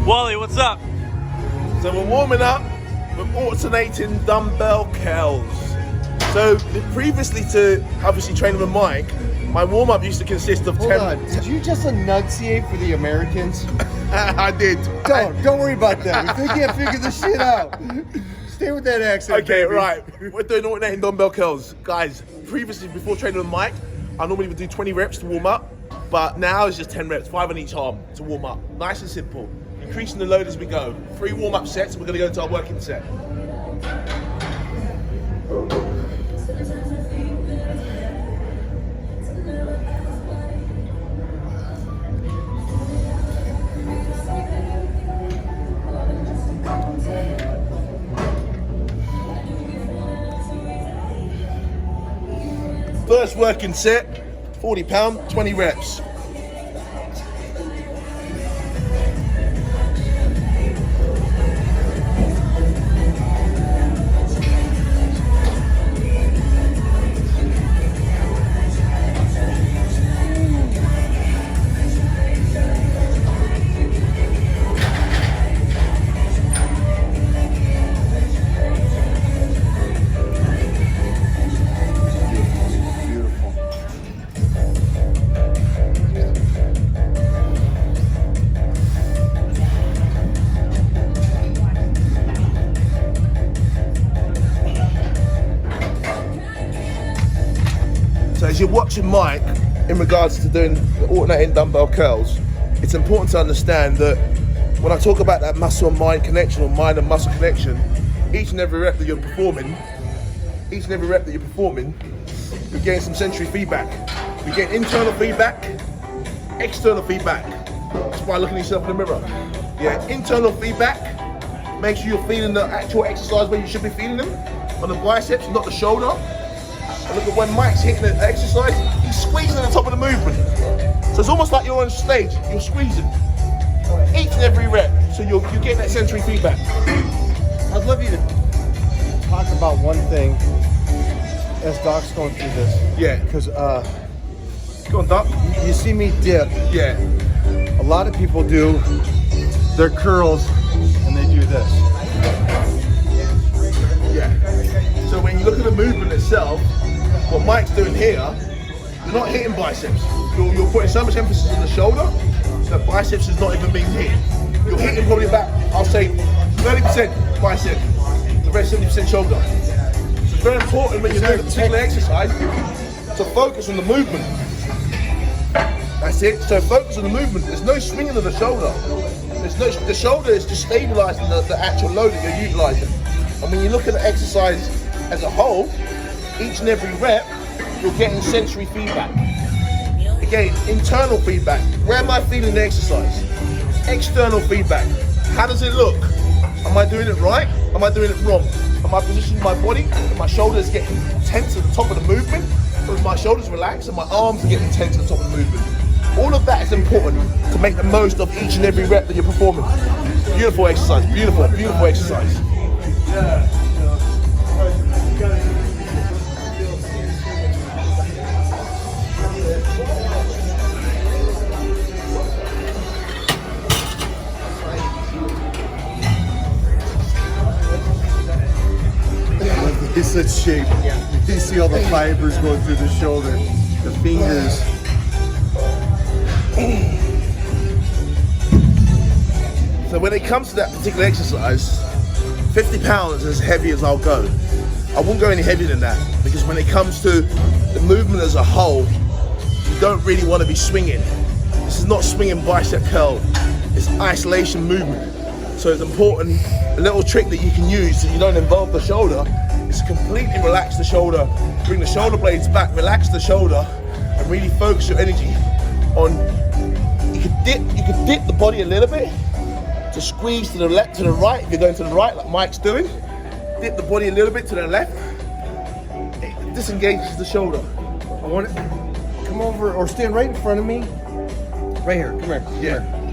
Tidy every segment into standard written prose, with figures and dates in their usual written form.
Wally, what's up? So we're warming up with alternating dumbbell curls. So previously to obviously training with Mike, my warm-up used to consist of Hold on, did you just enunciate for the Americans? I did. Don't worry about that. If they can't figure this shit out, stay with that accent. Okay, baby. right. We're doing alternating dumbbell curls. Guys, previously before training with Mike, I normally would do 20 reps to warm up, but now it's just 10 reps, 5 on each arm to warm up. Nice and simple. Increasing the load as we go. 3 warm-up sets, we're gonna go into our working set. First working set, 40 pound, 20 reps. So as you're watching Mike, in regards to doing the alternating dumbbell curls, it's important to understand that when I talk about that muscle and mind connection or mind and muscle connection, each and every rep that you're performing, you're getting some sensory feedback. You get internal feedback, external feedback. That's why looking at yourself in the mirror. Yeah, internal feedback, make sure you're feeling the actual exercise where you should be feeling them, on the biceps, not the shoulder. And look at when Mike's hitting the exercise, he's squeezing at the top of the movement. So it's almost like you're on stage, you're squeezing. Each and every rep, so you're getting that sensory feedback. I'd love you to talk about one thing as Doc's going through this. Yeah. Because Go on, Doc. you see me dip. Yeah. A lot of people do their curls and they do this. Yeah. So when you look at the movement itself, what Mike's doing here, you're not hitting biceps. You're putting so much emphasis on the shoulder that biceps is not even being hit. You're hitting probably about, I'll say, 30% bicep, the rest 70% shoulder. So it's very important when you're doing a particular exercise to focus on the movement. That's it. So focus on the movement. There's no swinging of the shoulder. The shoulder is just stabilizing the actual load that you're utilizing. And when you look at the exercise as a whole, each and every rep, you're getting sensory feedback. Again, internal feedback. Where am I feeling the exercise? External feedback. How does it look? Am I doing it right? Am I doing it wrong? Am I positioning my body? Are my shoulders getting tense at the top of the movement? Or is my shoulders relaxed and my arms are getting tense at the top of the movement? All of that is important to make the most of each and every rep that you're performing. Beautiful exercise, beautiful, beautiful exercise. It's such shape. You see all the fibers going through the shoulder, the fingers. So when it comes to that particular exercise, 50 pounds is as heavy as I'll go. I won't go any heavier than that because when it comes to the movement as a whole, you don't really want to be swinging. This is not swinging bicep curl, it's isolation movement. So it's important, a little trick that you can use so you don't involve the shoulder is to completely relax the shoulder, bring the shoulder blades back, relax the shoulder, and really focus your energy on, you could dip the body a little bit to squeeze to the left, to the right, if you're going to the right like Mike's doing. Dip the body a little bit to the left. It disengages the shoulder. I want it. Come over or stand right in front of me. Right here. Come here. Come Yeah. here.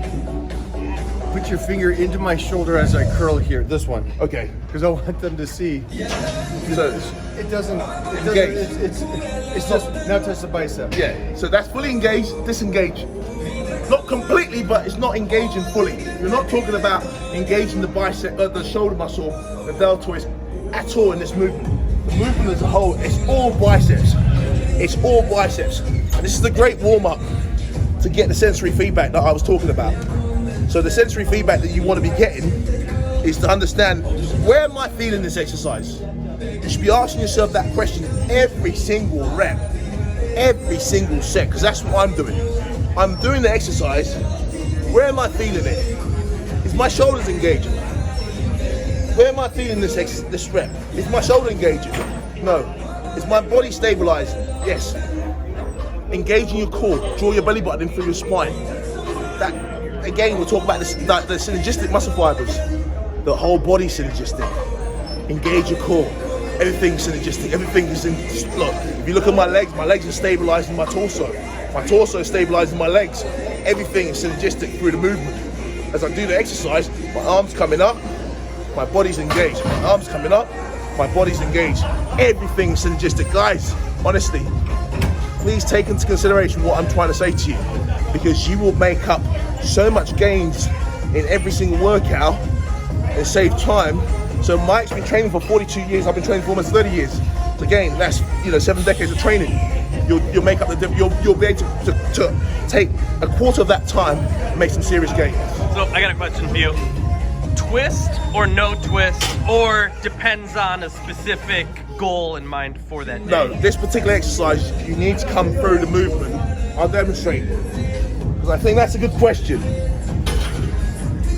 Put your finger into my shoulder as I curl here. This one. Okay. Because I want them to see. So It doesn't. It's just not touch the bicep. yeah. So that's fully engaged, disengage. Not completely, but it's not engaging fully. You're not talking about engaging the bicep, the shoulder muscle, the deltoids at all in this movement. The movement as a whole, it's all biceps. It's all biceps. And this is the great warm-up to get the sensory feedback that I was talking about. So the sensory feedback that you want to be getting is to understand, where am I feeling this exercise? You should be asking yourself that question every single rep, every single set, because that's what I'm doing. I'm doing the exercise, where am I feeling it? Is my shoulders engaging? Where am I feeling this rep? Is my shoulder engaging? No. Is my body stabilizing? Yes. Engaging your core, draw your belly button in through your spine. That, again, we'll talk about the synergistic muscle fibers. The whole body synergistic. Engage your core. Everything's synergistic. Everything is in. Look, if you look at my legs are stabilizing my torso. My torso is stabilizing my legs. Everything is synergistic through the movement. As I do the exercise, my arms coming up, my body's engaged. My arms coming up, my body's engaged. Everything's synergistic. Guys, honestly, please take into consideration what I'm trying to say to you, because you will make up so much gains in every single workout and save time. So Mike's been training for 42 years. I've been training for almost 30 years. So again, that's 7 decades of training. You'll make up the difference. You'll be able to take a quarter of that time and make some serious gains. So I got a question for you. Twist or no twist, or depends on a specific goal in mind for that day? No, this particular exercise, you need to come through the movement. I'll demonstrate. Because I think that's a good question.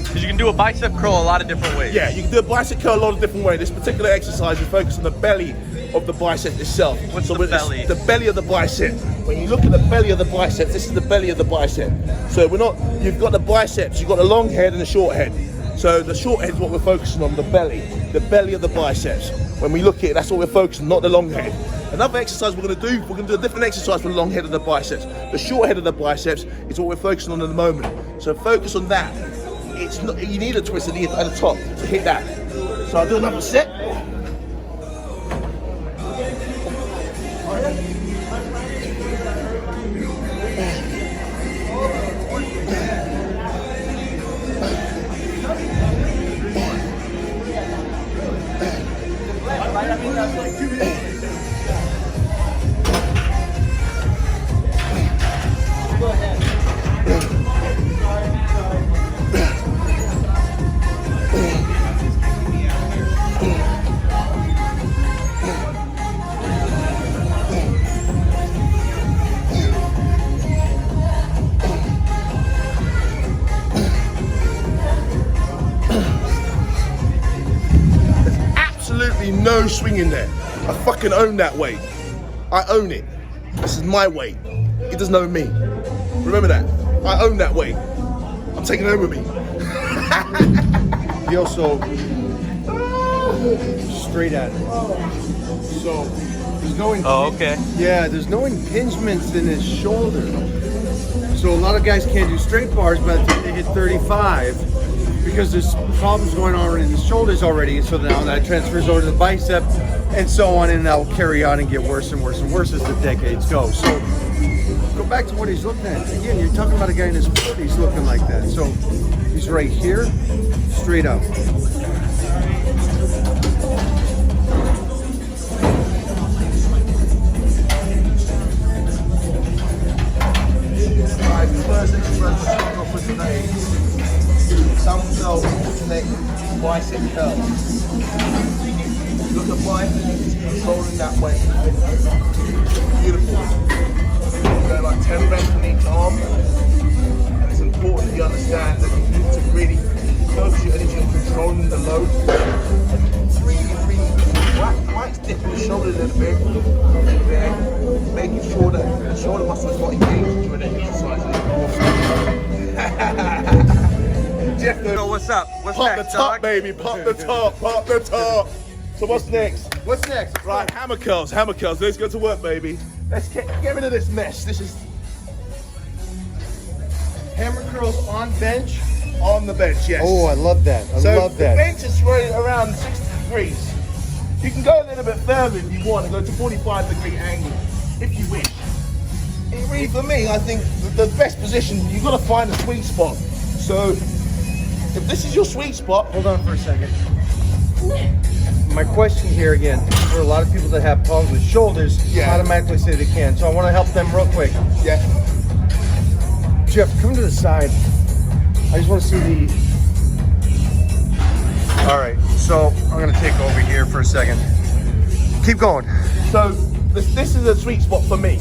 Because you can do a bicep curl a lot of different ways. Yeah, you can do a bicep curl a lot of different ways. This particular exercise, you focus on the belly of the bicep itself. What's the belly? The belly of the bicep. When you look at the belly of the biceps, this is the belly of the bicep. So you've got the biceps, you've got the long head and the short head. So the short head is what we're focusing on, the belly of the biceps. When we look at it, that's what we're focusing on, not the long head. Another exercise we're going to do a different exercise for the long head of the biceps. The short head of the biceps is what we're focusing on at the moment. So focus on that. It's not, you need a twist at the top to hit that. So I'll do another set. No swing in there. I fucking own that weight. I own it. This is my weight. It doesn't own me. Remember that. I own that weight. I'm taking it home with me. He also straight at it. So there's no there's no impingements in his shoulder. So a lot of guys can't do straight bars by the time they hit 35 because there's problems going on in his shoulders already. So now that transfers over to the bicep and so on, and that will carry on and get worse and worse and worse as the decades go. So go back to what he's looking at. Again, you're talking about a guy in his 40s looking like that. So he's right here, straight up. Dumbbell alternate bicep curl. Look at biceps, controlling that weight. Beautiful. Go like 10 reps on each arm. And it's important that you understand that you need to really focus your energy on controlling the load. Really, Mike's dipping the shoulder a little bit. Then making sure that the shoulder muscle is not engaged during the exercise. Jeff, so what's up? What's pop next, the top, dog? baby. Pop the top. Pop the top. So what's next? What's next? Right, hammer curls. Hammer curls. Let's go to work, baby. Let's get rid of this mess. This is Hammer curls on bench. on the bench. Yes. Oh, I love that. I love the that. bench is right around 60 degrees. You can go a little bit further if you want and go to 45-degree angle, if you wish. Really, for me, I think the best position, you've got to find a sweet spot. So, if this is your sweet spot... Hold on for a second. My question here again, for a lot of people that have problems with shoulders, automatically say they can. So I want to help them real quick. Yeah. Jeff, come to the side. I just want to see the... All right, so I'm going to take over here for a second. Keep going. So, this is a sweet spot for me.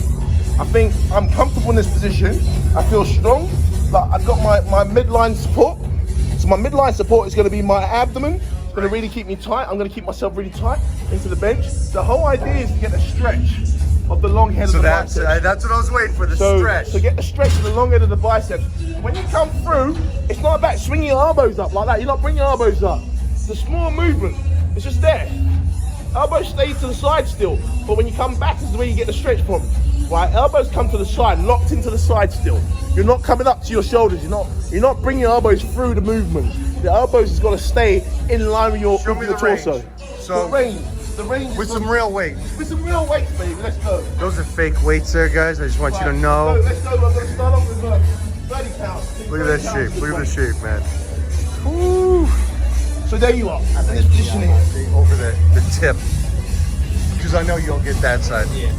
I think I'm comfortable in this position. I feel strong. Like I've got my midline support. So my midline support is going to be my abdomen. It's going to really keep me tight. I'm going to keep myself really tight into the bench. The whole idea is to get a stretch of the long head of the biceps. That's what I was waiting for, the stretch. So get the stretch of the long head of the biceps. When you come through, it's not about swinging your elbows up like that. You're not bringing your elbows up. It's a small movement. It's just there. Elbows stay to the side still. But when you come back, this is where you get the stretch from. Right, elbows come to the side, locked into the side still. You're not coming up to your shoulders. You're not bringing your elbows through the movement. The elbows has got to stay in line with your torso. So the range with some real weight. With some real weights, baby. Let's go. Those are fake weights there, guys. I just want you to know. Let's go. I'm going to start off with 30 pounds. Look at that shape. Look at the shape, man. Woo. So there you are. At this position here. Over the tip. Because I know you'll get that side. Yeah.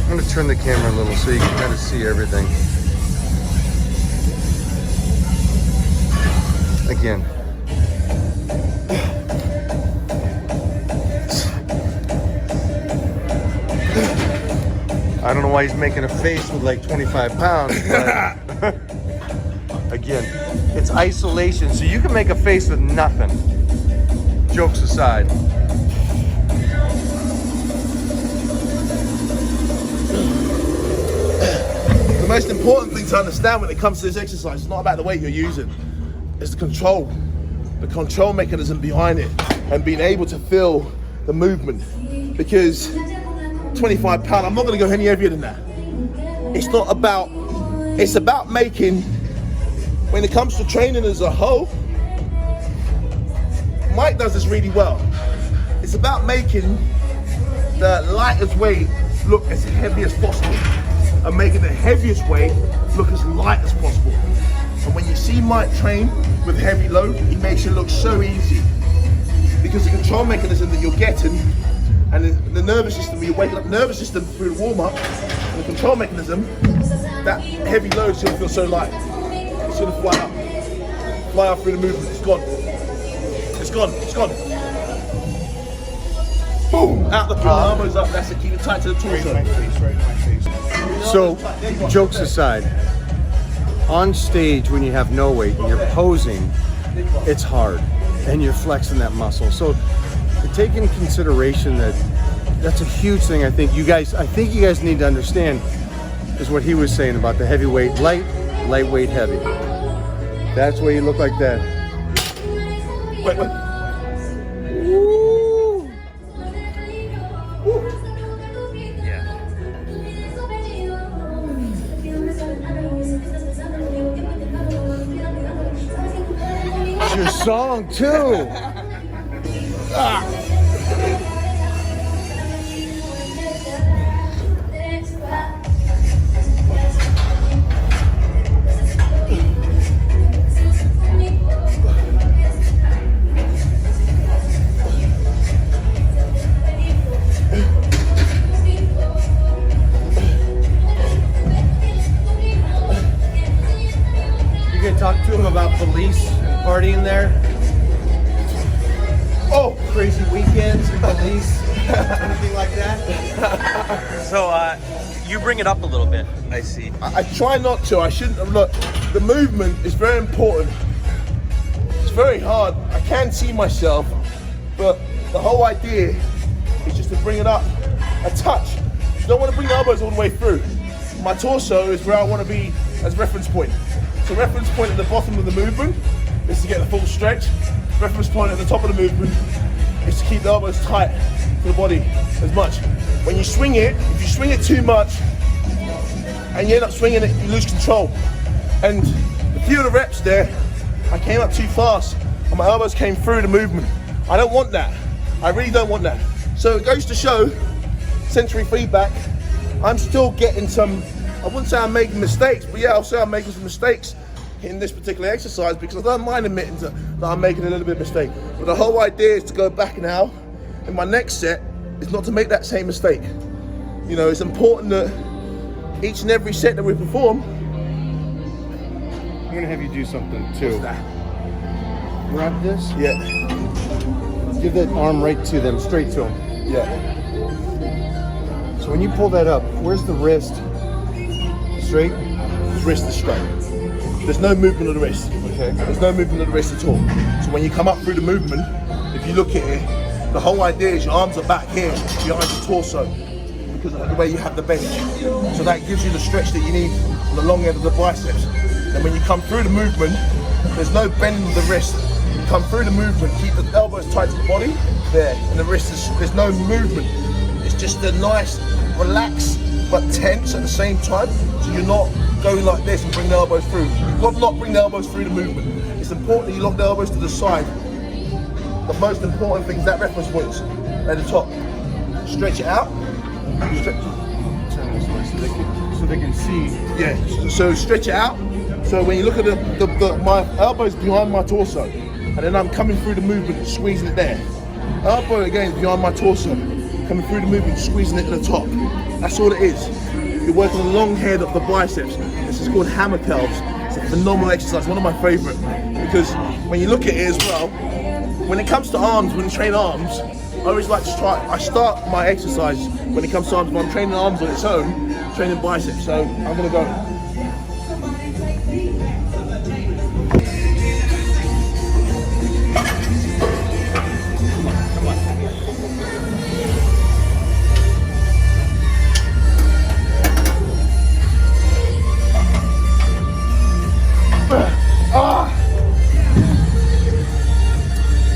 I'm going to turn the camera a little so you can kind of see everything. Again. I don't know why he's making a face with like 25 pounds, but again, it's isolation, so you can make a face with nothing. Jokes aside. The most important thing to understand when it comes to this exercise is not about the weight you're using. It's the control mechanism behind it, and being able to feel the movement. Because 25 pound, I'm not going to go any heavier than that. It's about making, when it comes to training as a whole, Mike does this really well. It's about making the lightest weight look as heavy as possible, and making the heaviest weight look as light as possible. And when you see Mike train with heavy load, he makes it look so easy. Because the control mechanism that you're getting, and the nervous system, you're waking up the nervous system through the warm-up, and the control mechanism, that heavy load is going to feel so light. It's going to fly up through the movement. It's gone. It's gone. It's gone. Boom! Out the floor, elbows up. That's it. Keep it tight to the torso. Right in my face. So, jokes aside, on stage when you have no weight and you're posing, it's hard, and you're flexing that muscle. So, take in consideration that's a huge thing. I think you guys need to understand is what he was saying about the heavyweight, lightweight, heavy. That's why you look like that. Wait. Woo. Yeah. It's your song too. You can talk to him about police and partying there. Oh, crazy weekends and police, anything like that? So, you bring it up a little bit, I see. I try not to. I shouldn't. Look, the movement is very important. It's very hard. I can see myself, but the whole idea is just to bring it up a touch. You don't want to bring the elbows all the way through. My torso is where I want to be as reference point. So reference point at the bottom of the movement is to get the full stretch. Reference point at the top of the movement is to keep the elbows tight to the body as much. When you swing it, if you swing it too much and you end up swinging it, you lose control. And a few of the reps there, I came up too fast and my elbows came through the movement. I don't want that. I really don't want that. So it goes to show, sensory feedback, I'm still getting some, I wouldn't say I'm making mistakes, but yeah, I'll say I'm making some mistakes in this particular exercise because I don't mind admitting that I'm making a little bit of mistake. But the whole idea is to go back now in my next set is not to make that same mistake. You know, it's important that each and every set that we perform. I'm gonna have you do something too. What's that? Grab this. Yeah. Give that arm right to them, straight to them. Yeah. So when you pull that up, where's the wrist? Straight? The wrist is straight. There's no movement of the wrist. Okay. There's no movement of the wrist at all. So when you come up through the movement, if you look at it, the whole idea is your arms are back here, behind your torso, because of the way you have the bench. So that gives you the stretch that you need on the long end of the biceps. And when you come through the movement, there's no bending of the wrist. You come through the movement, keep the elbows tight to the body, there, and the wrist is, there's no movement. It's just a nice, relaxed, but tense at the same time. So you're not going like this and bring the elbows through. You've got to not bring the elbows through the movement. It's important that you lock the elbows to the side. The most important thing is that reference points at the top. Stretch it out. Stretch. Turn this way so they can see. Yeah, so stretch it out. So when you look at my elbow's behind my torso, and then I'm coming through the movement, squeezing it there. Elbow again is behind my torso, coming through the movement, squeezing it to the top. That's all it is. You're working the long head of the biceps. This is called hammer curls. It's a phenomenal exercise, one of my favorite, because when you look at it as well, when it comes to arms, when you train arms, I always like to try, I start my exercise when it comes to arms, when I'm training arms on its own, training biceps. So I'm gonna go.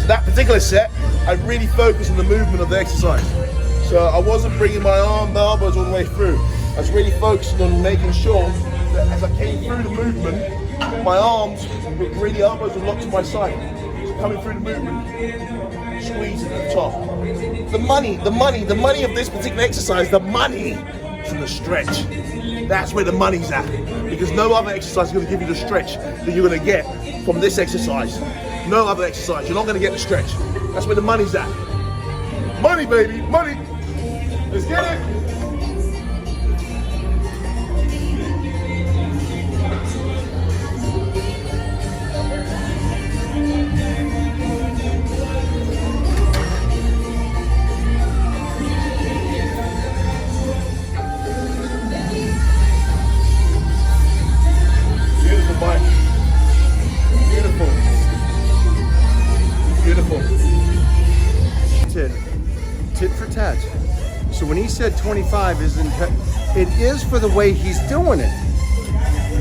That particular set, I really focused on the movement of the exercise. So I wasn't bringing my elbows all the way through. I was really focusing on making sure that as I came through the movement, my arms, really elbows were locked to my side. So coming through the movement, squeezing at the top. The money of this particular exercise, the money is in the stretch. That's where the money's at. Because no other exercise is going to give you the stretch that you're going to get from this exercise. No other exercise, you're not going to get the stretch. That's where the money's at. Money, baby, money. Let's get it. Beautiful, Mike. Beautiful. Beautiful. Tit for tat. So when he said 25 isn't, it is for the way he's doing it.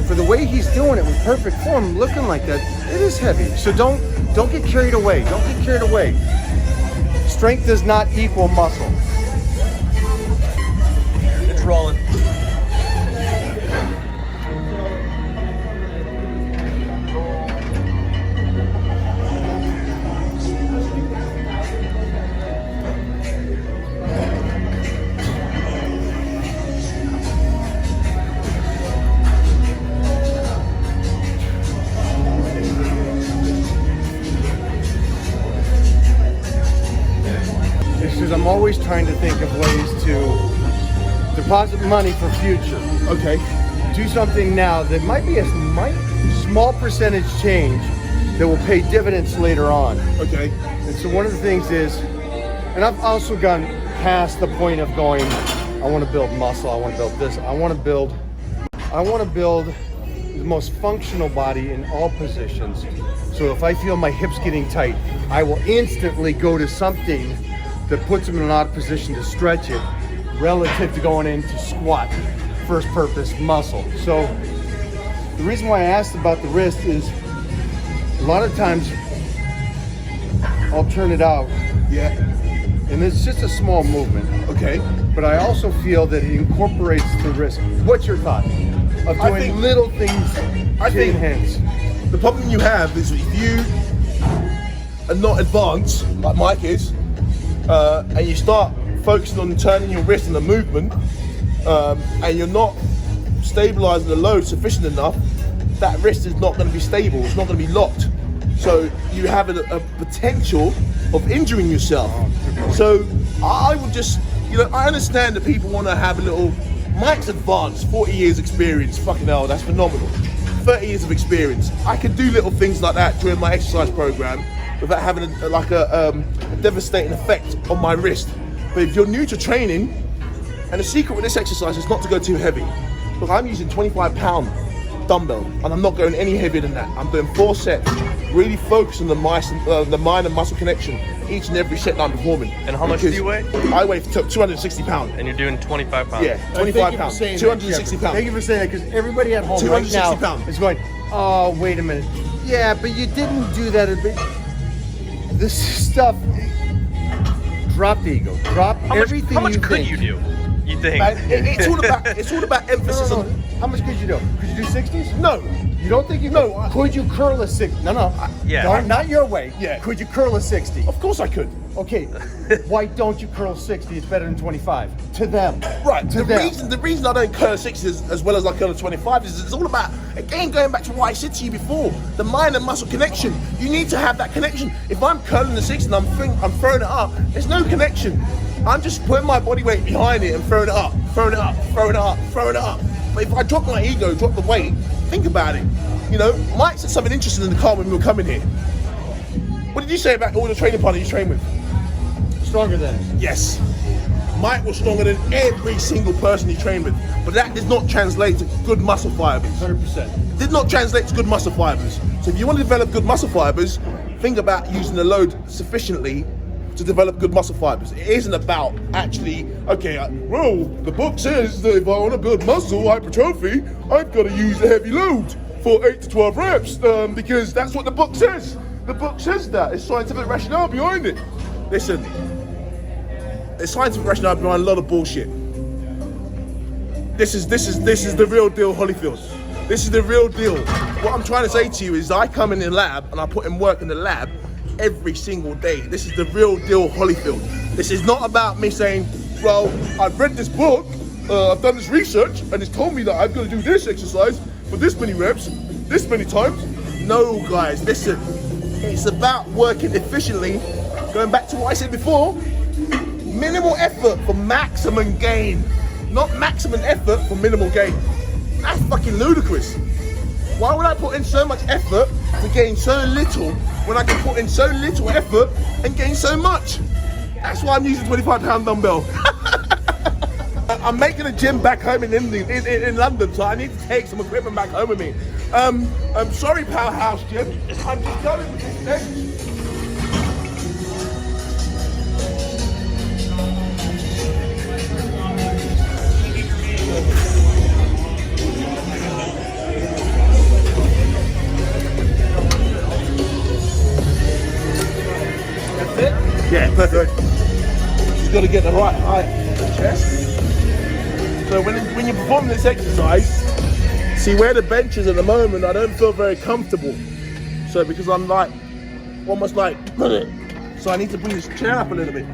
For the way he's doing it with perfect form, looking like that, it is heavy. So don't get carried away. Don't get carried away. Strength does not equal muscle. It's rolling. Because I'm always trying to think of ways to deposit money for future. Okay. Do something now that might be a small percentage change that will pay dividends later on. Okay. And so one of the things is, and I've also gone past the point of going, I want to build muscle, I want to build this, I want to build the most functional body in all positions. So if I feel my hips getting tight, I will instantly go to something that puts them in an odd position to stretch it relative to going into squat, first purpose muscle. So the reason why I asked about the wrist is a lot of times I'll turn it out. Yeah. And it's just a small movement. Okay. But I also feel that it incorporates the wrist. What's your thought of doing little things to enhance? The problem you have is if you are not advanced, like Mike is, and you start focusing on turning your wrist and the movement, and you're not stabilizing the load sufficient enough, that wrist is not going to be stable, it's not going to be locked. So you have a potential of injuring yourself. So I would just, you know, I understand that people want to have a little, Mike's advanced, 40 years experience, fucking hell, that's phenomenal. 30 years of experience. I can do little things like that during my exercise program without having a devastating effect on my wrist. But if you're new to training, and the secret with this exercise is not to go too heavy. Look, I'm using 25-pound dumbbell, and I'm not going any heavier than that. I'm doing 4 sets, really focus on the mind and muscle connection each and every set that I'm performing. And how much do you weigh? I weigh 260 pounds. And you're doing 25 pounds? Yeah, 25 pounds, 260 pounds. Thank you for saying that, because everybody at home right now is going, oh, wait a minute. Yeah, but you didn't do that. This stuff, drop the ego. Drop everything. How much could you do? You think? It's all about emphasis on. How much could you do? Could you do 60s? No. You don't think you could? No. Could you curl a 60? No. Yeah. Not your way. Yeah. Could you curl a 60? Of course I could. Okay. Why don't you curl 60? It's better than 25 to them. Right. To them. The reason I don't curl 60 as well as I curl 25 is it's all about, again, going back to what I said to you before, the mind and muscle connection. You need to have that connection. If I'm curling the 60 and I'm throwing it up, there's no connection. I'm just putting my body weight behind it and throwing it up, throwing it up, throwing it up, throwing it up. But if I drop my ego, drop the weight, think about it. You know, Mike said something interesting in the car when we were coming here. What did you say about all the training partners you train with? Stronger than? Yes. Mike was stronger than every single person he trained with. But that did not translate to good muscle fibers. 100%. Did not translate to good muscle fibers. So if you want to develop good muscle fibers, think about using the load sufficiently to develop good muscle fibers. It isn't about actually, okay, well, the book says that if I want to build muscle hypertrophy, I've got to use a heavy load for 8 to 12 reps, because that's what the book says. The book says that. There's scientific rationale behind it. Listen, there's scientific rationale behind a lot of bullshit. This is the real deal, Holyfield. This is the real deal. What I'm trying to say to you is I come in the lab and I put in work in the lab every single day. This is the real deal, Holyfield. This is not about me saying, well, I've read this book, I've done this research, and it's told me that I've got to do this exercise for this many reps, this many times. No, guys, listen. It's about working efficiently. Going back to what I said before, minimal effort for maximum gain, not maximum effort for minimal gain. That's fucking ludicrous. Why would I put in so much effort to gain so little when I can put in so little effort and gain so much? That's why I'm using 25-pound dumbbell. I'm making a gym back home in London, so I need to take some equipment back home with me. I'm sorry, Powerhouse Gym. I'm just going with this bench. Yeah, perfect. You've got to get the right height for the chest. So when you're performing this exercise, see where the bench is at the moment, I don't feel very comfortable. So because I'm like, almost like, so I need to bring this chair up a little bit.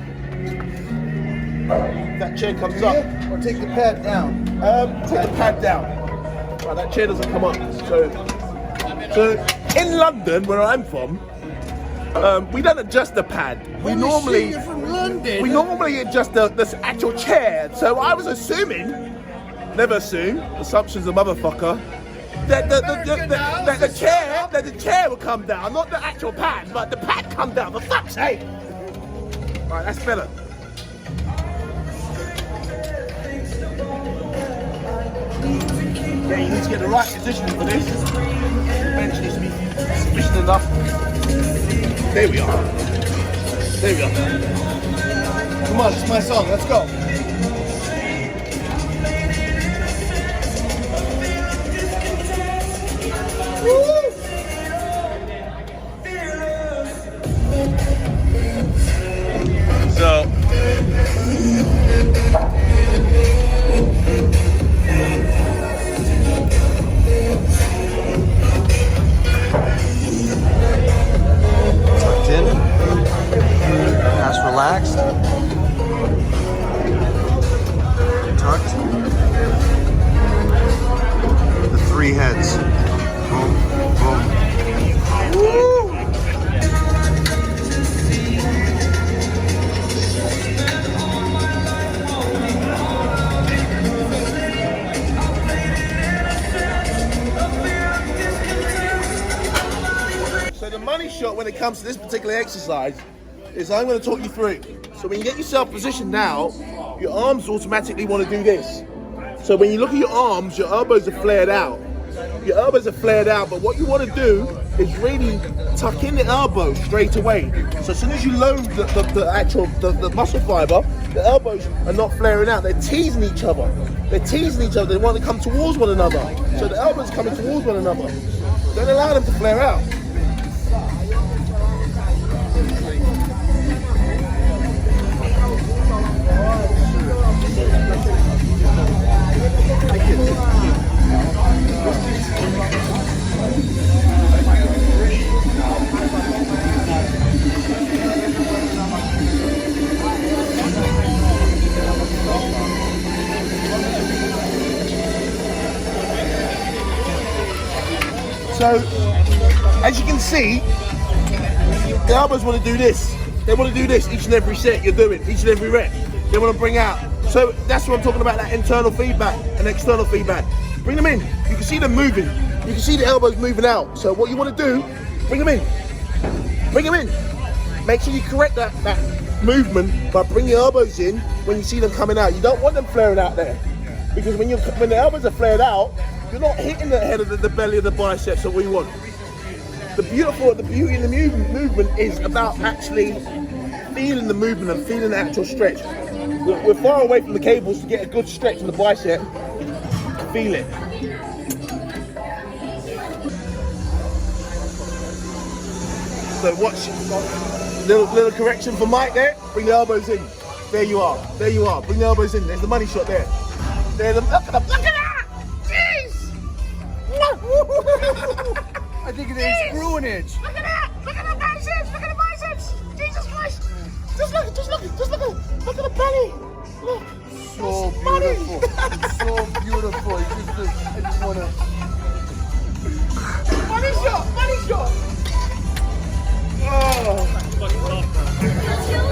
That chair comes up. Or take the pad down. Take the pad down. Right, that chair doesn't come up. So in London, where I'm from, we don't adjust the pad. We normally adjust the actual chair. So I was assuming, never assume, assumption's a motherfucker, that the chair will come down, not the actual pad, but the pad come down. For fuck's sake! Right, that's better. Yeah, you need to get the right positioning for this. The bench needs to be sufficient enough. There we are. There we are. Come on, it's my song. Let's go. Woo! So Tucked in. Nice, relaxed. money shot when it comes to this particular exercise is I'm going to talk you through it. So when you get yourself positioned now, your arms automatically want to do this. So when you look at your arms, your elbows are flared out. Your elbows are flared out, but what you want to do is really tuck in the elbow straight away. So as soon as you load the muscle fiber, the elbows are not flaring out. They're teasing each other. They're teasing each other. They want to come towards one another. So the elbows are coming towards one another. Don't allow them to flare out. So, as you can see, the elbows want to do this. They want to do this each and every set you're doing, each and every rep. They want to bring out. So that's what I'm talking about, that internal feedback and external feedback. Bring them in. You can see them moving. You can see the elbows moving out. So what you want to do, bring them in. Bring them in. Make sure you correct that movement by bringing your elbows in when you see them coming out. You don't want them flaring out there. Because when the elbows are flared out, you're not hitting the head of the belly of the biceps that we want. The beauty in the movement is about actually feeling the movement and feeling the actual stretch. We're far away from the cables to get a good stretch in the bicep. Feel it. So watch. Little correction for Mike there. Bring the elbows in. There you are. There you are. Bring the elbows in. There's the money shot there. There. Look at that. Look at that. Jeez. I think it is screwinage. Look at that. Look at the biceps. Look at the biceps. Jesus Christ. Just look at the belly. Look. So beautiful. It's so beautiful. I just want to. Money shot. Oh.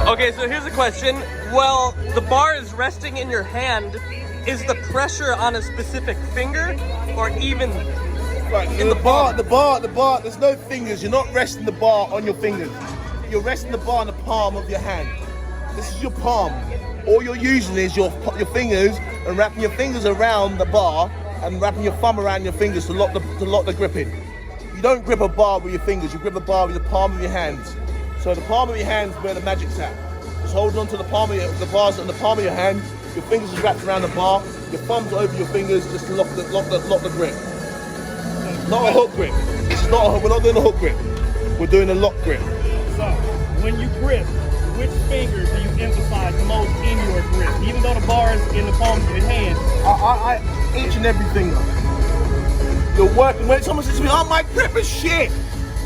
Okay, so here's a question. Well, the bar is resting in your hand. Is the pressure on a specific finger or even in the bar? The bar, there's no fingers. You're not resting the bar on your fingers. You're resting the bar on the palm of your hand. This is your palm. All you're using is your fingers and wrapping your fingers around the bar and wrapping your thumb around your fingers to lock the grip in. You don't grip a bar with your fingers. You grip a bar with the palm of your hands. So the palm of your hands where the magic's at. Just hold on to the bars on the palm of your hand. Your fingers are wrapped around the bar. Your thumbs are over your fingers just to lock the grip. Not a hook grip. This is not a hook. We're not doing a hook grip. We're doing a lock grip. So when you grip, which finger do you emphasize the most in your grip? Even though the bar is in the palm of your hand. I each and every finger. You're working. When someone says to me, "Oh, my grip is shit,"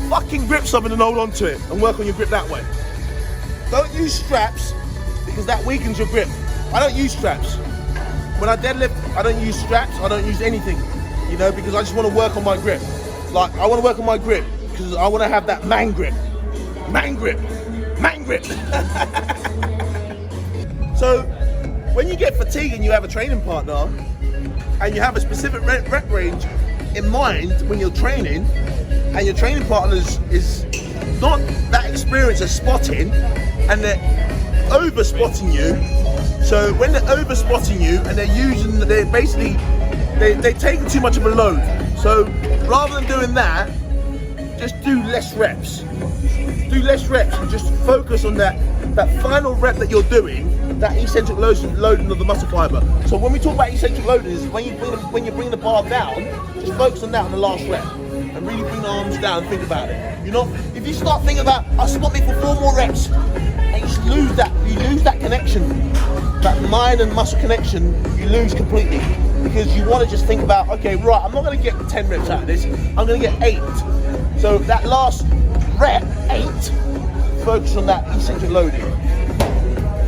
fucking grip something and hold on to it and work on your grip that way. Don't use straps because that weakens your grip. I don't use straps. When I deadlift, I don't use straps. I don't use anything, because I just want to work on my grip. Like, I want to work on my grip because I want to have that man grip. Man grip. Man grip. So, when you get fatigued and you have a training partner and you have a specific rep range in mind when you're training, and your training partner is not that experienced at spotting, and they're over spotting you. So when they're over spotting you and they're taking too much of a load. So rather than doing that, just do less reps. Do less reps and just focus on that final rep that you're doing, that eccentric loading of the muscle fiber. So when we talk about eccentric loading, is when you bring the bar down, just focus on that on the last rep. And really bring the arms down and think about it. If you start thinking about, I'll spot me for 4 more reps, and you just lose that connection, that mind and muscle connection, you lose completely. Because you want to just think about, okay, right, I'm not going to get 10 reps out of this, I'm going to get 8. So that last rep, 8, focus on that eccentric loading.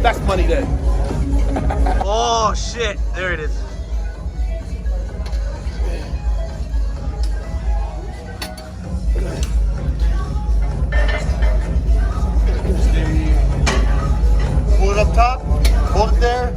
That's money there. Oh shit, there it is. Pull it up top, hold it there,